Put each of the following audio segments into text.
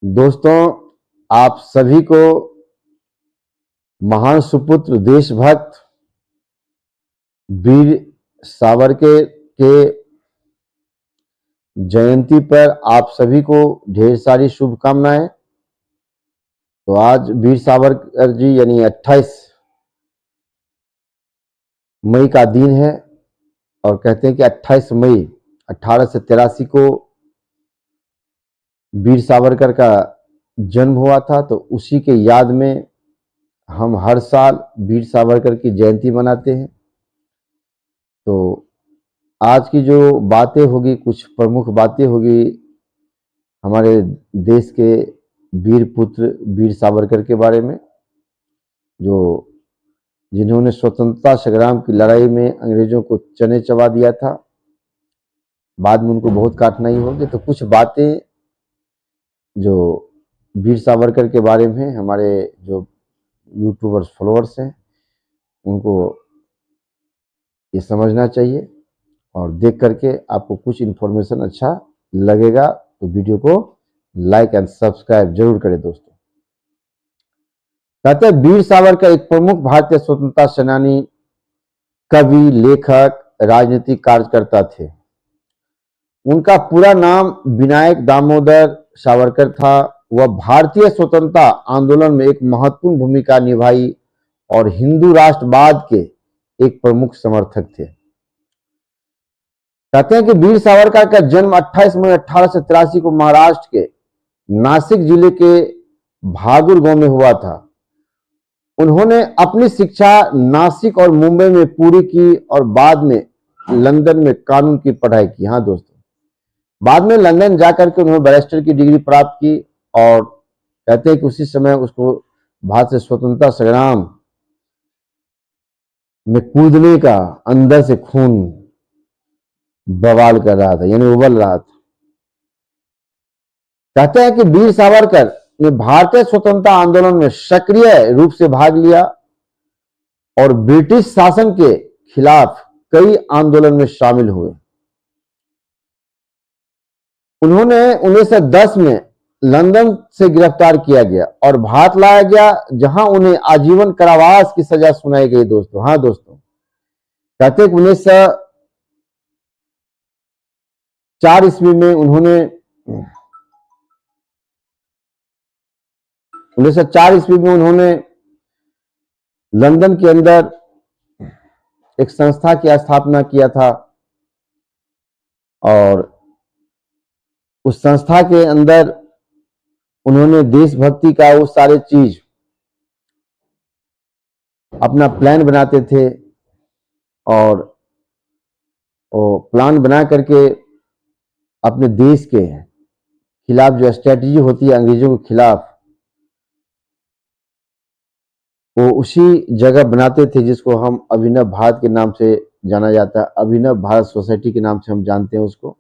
दोस्तों, आप सभी को महान सुपुत्र देशभक्त वीर सावरकर के जयंती पर आप सभी को ढेर सारी शुभकामनाएं। तो आज वीर सावरकर जी यानी 28 मई का दिन है और कहते हैं कि 28 मई 1883 को वीर सावरकर का जन्म हुआ था। तो उसी के याद में हम हर साल वीर सावरकर की जयंती मनाते हैं। तो आज की जो बातें होगी, कुछ प्रमुख बातें होगी हमारे देश के वीर पुत्र वीर सावरकर के बारे में, जो जिन्होंने स्वतंत्रता संग्राम की लड़ाई में अंग्रेजों को चने चबा दिया था। बाद में उनको बहुत कठिनाई होगी। तो कुछ बातें जो वीर सावरकर के बारे में हमारे जो यूट्यूबर्स फॉलोअर्स हैं उनको ये समझना चाहिए और देख करके आपको कुछ इन्फॉर्मेशन अच्छा लगेगा तो वीडियो को लाइक एंड सब्सक्राइब जरूर करें। दोस्तों, कहते हैं वीर सावरकर एक प्रमुख भारतीय स्वतंत्रता सेनानी, कवि, लेखक, राजनीतिक कार्यकर्ता थे। उनका पूरा नाम विनायक दामोदर सावरकर था। वह भारतीय स्वतंत्रता आंदोलन में एक महत्वपूर्ण भूमिका निभाई और हिंदू राष्ट्रवाद के एक प्रमुख समर्थक थे। कहते हैं कि वीर सावरकर का जन्म 28 मई 1883 को महाराष्ट्र के नासिक जिले के भागुर गांव में हुआ था। उन्होंने अपनी शिक्षा नासिक और मुंबई में पूरी की और बाद में लंदन में कानून की पढ़ाई की। हाँ दोस्तों, बाद में लंदन जाकर के उन्होंने बैरिस्टर की डिग्री प्राप्त की और कहते हैं कि उसी समय उसको भारत से स्वतंत्रता संग्राम में कूदने का अंदर से खून बवाल कर रहा था, यानी उबल रहा था। कहते हैं कि वीर सावरकर ने भारतीय स्वतंत्रता आंदोलन में सक्रिय रूप से भाग लिया और ब्रिटिश शासन के खिलाफ कई आंदोलन में शामिल हुए। उन्होंने 1910 में लंदन से गिरफ्तार किया गया और भारत लाया गया, जहां उन्हें आजीवन कारावास की सजा सुनाई गई। दोस्तों, हाँ दोस्तों, कहते हैं कि 1904 ईस्वी में उन्होंने 1904 ईस्वी में उन्होंने लंदन के अंदर एक संस्था की स्थापना किया था और उस संस्था के अंदर उन्होंने देशभक्ति का वो सारे चीज अपना प्लान बनाते थे और वो प्लान बना करके अपने देश के खिलाफ जो स्ट्रेटजी होती है अंग्रेजों के खिलाफ, वो उसी जगह बनाते थे जिसको हम अभिनव भारत के नाम से जाना जाता है। अभिनव भारत सोसाइटी के नाम से हम जानते हैं उसको।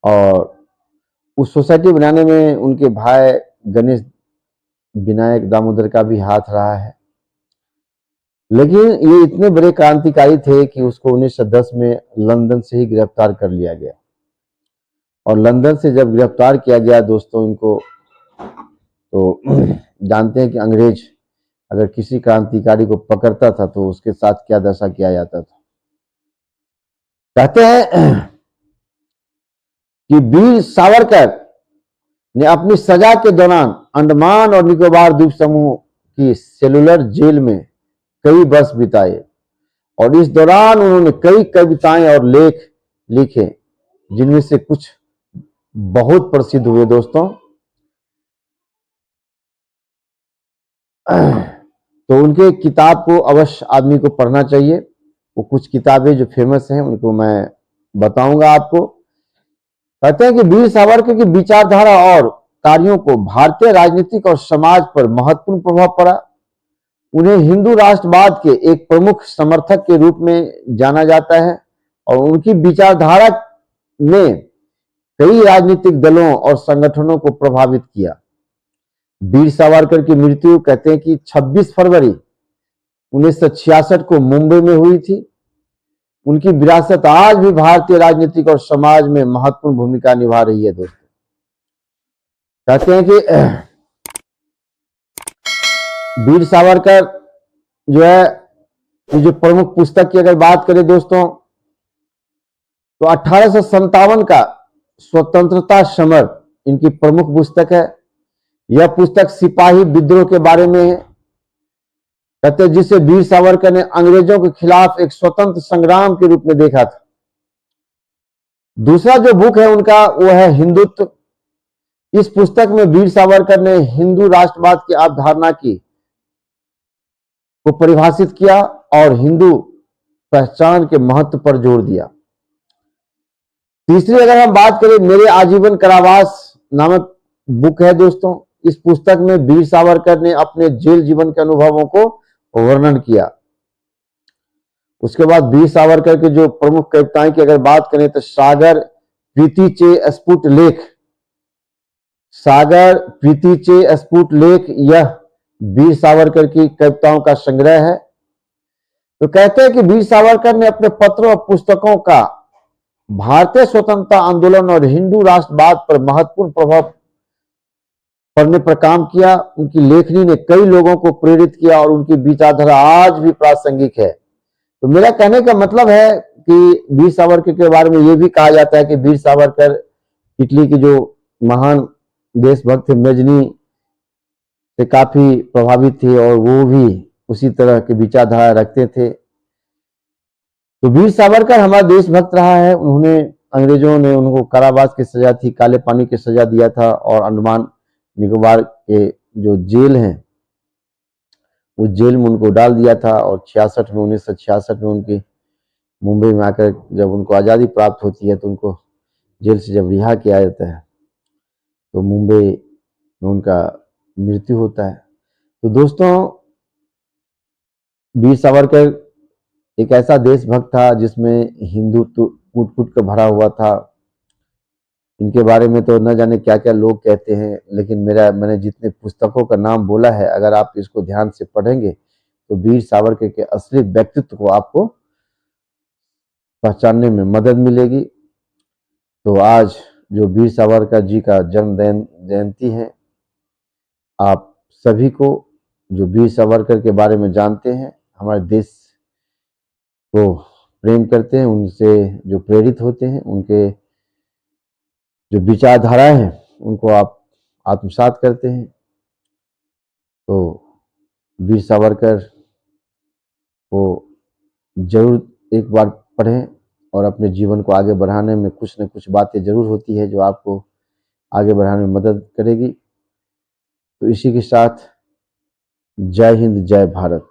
और उस सोसाइटी बनाने में उनके भाई गणेश विनायक दामोदर का भी हाथ रहा है। लेकिन ये इतने बड़े क्रांतिकारी थे कि उसको 1910 में लंदन से ही गिरफ्तार कर लिया गया। और लंदन से जब गिरफ्तार किया गया दोस्तों इनको, तो जानते हैं कि अंग्रेज अगर किसी क्रांतिकारी को पकड़ता था तो उसके साथ क्या दशा किया जाता था। कहते हैं कि वीर सावरकर ने अपनी सजा के दौरान अंडमान और निकोबार द्वीप समूह की सेलुलर जेल में कई वर्ष बिताए और इस दौरान उन्होंने कई कविताएं और लेख लिखे, जिनमें से कुछ बहुत प्रसिद्ध हुए। दोस्तों, तो उनके किताब को अवश्य आदमी को पढ़ना चाहिए। वो कुछ किताबें जो फेमस हैं उनको मैं बताऊंगा आपको। कहते हैं कि वीर सावरकर की विचारधारा और कार्यों को भारतीय राजनीतिक और समाज पर महत्वपूर्ण प्रभाव पड़ा। उन्हें हिंदू राष्ट्रवाद के एक प्रमुख समर्थक के रूप में जाना जाता है और उनकी विचारधारा ने कई राजनीतिक दलों और संगठनों को प्रभावित किया। वीर सावरकर की मृत्यु कहते हैं कि 26 फरवरी 1966 को मुंबई में हुई थी। उनकी विरासत आज भी भारतीय राजनीतिक और समाज में महत्वपूर्ण भूमिका निभा रही है। दोस्तों, कहते हैं कि वीर सावरकर जो है, ये जो प्रमुख पुस्तक की अगर बात करें दोस्तों, तो 1857 का स्वतंत्रता समर इनकी प्रमुख पुस्तक है। यह पुस्तक सिपाही विद्रोह के बारे में है। कहते हैं जिसे वीर सावरकर ने अंग्रेजों के खिलाफ एक स्वतंत्र संग्राम के रूप में देखा था। दूसरा जो बुक है उनका वो है हिंदुत्व। इस पुस्तक में वीर सावरकर ने हिंदू राष्ट्रवाद की अवधारणा को परिभाषित किया और हिंदू पहचान के महत्व पर जोर दिया। तीसरी अगर हम बात करें, मेरे आजीवन कारावास नामक बुक है दोस्तों। इस पुस्तक में वीर सावरकर ने अपने जेल जीवन के अनुभवों को वर्णन किया। उसके बाद वीर सावरकर के जो प्रमुख कविताएं की अगर बात करें तो सागर प्रीतिचे स्फुट लेख, सागर प्रीतिचे स्फुट लेख, यह वीर सावरकर की कविताओं का संग्रह है। तो कहते हैं कि वीर सावरकर ने अपने पत्रों और पुस्तकों का भारतीय स्वतंत्रता आंदोलन और हिंदू राष्ट्रवाद पर महत्वपूर्ण प्रभाव पढ़ने पर काम किया। उनकी लेखनी ने कई लोगों को प्रेरित किया और उनकी विचारधारा आज भी प्रासंगिक है। तो मेरा कहने का मतलब है कि वीर सावरकर के बारे में यह भी कहा जाता है कि वीर सावरकर इटली के जो महान देशभक्त थे, मेजनी से काफी प्रभावित थे और वो भी उसी तरह की विचारधारा रखते थे। तो वीर सावरकर हमारा देशभक्त रहा है। उन्होंने, अंग्रेजों ने उनको कारावास की सजा थी, काले पानी की सजा दिया था और अंडमान निकोबार के जो जेल हैं उस जेल में उनको डाल दिया था। और 1966 में उनकी मुंबई में आकर जब उनको आज़ादी प्राप्त होती है तो उनको जेल से जब रिहा किया जाता है तो मुंबई में उनका मृत्यु होता है। तो दोस्तों, वीर सावरकर एक ऐसा देशभक्त था जिसमें हिंदुत्व कूट कूट कर भरा हुआ था। इनके बारे में तो न जाने क्या क्या लोग कहते हैं, लेकिन मैंने जितने पुस्तकों का नाम बोला है, अगर आप इसको ध्यान से पढ़ेंगे तो वीर सावरकर के असली व्यक्तित्व को आपको पहचानने में मदद मिलेगी। तो आज जो वीर सावरकर जी का जन्म जयंती है, आप सभी को जो वीर सावरकर के बारे में जानते हैं, हमारे देश को प्रेम करते हैं, उनसे जो प्रेरित होते हैं, उनके जो विचारधाराएं हैं उनको आप आत्मसात करते हैं, तो वीर सावरकर को जरूर एक बार पढ़ें और अपने जीवन को आगे बढ़ाने में कुछ न कुछ बातें जरूर होती है जो आपको आगे बढ़ाने में मदद करेगी। तो इसी के साथ जय हिंद, जय भारत।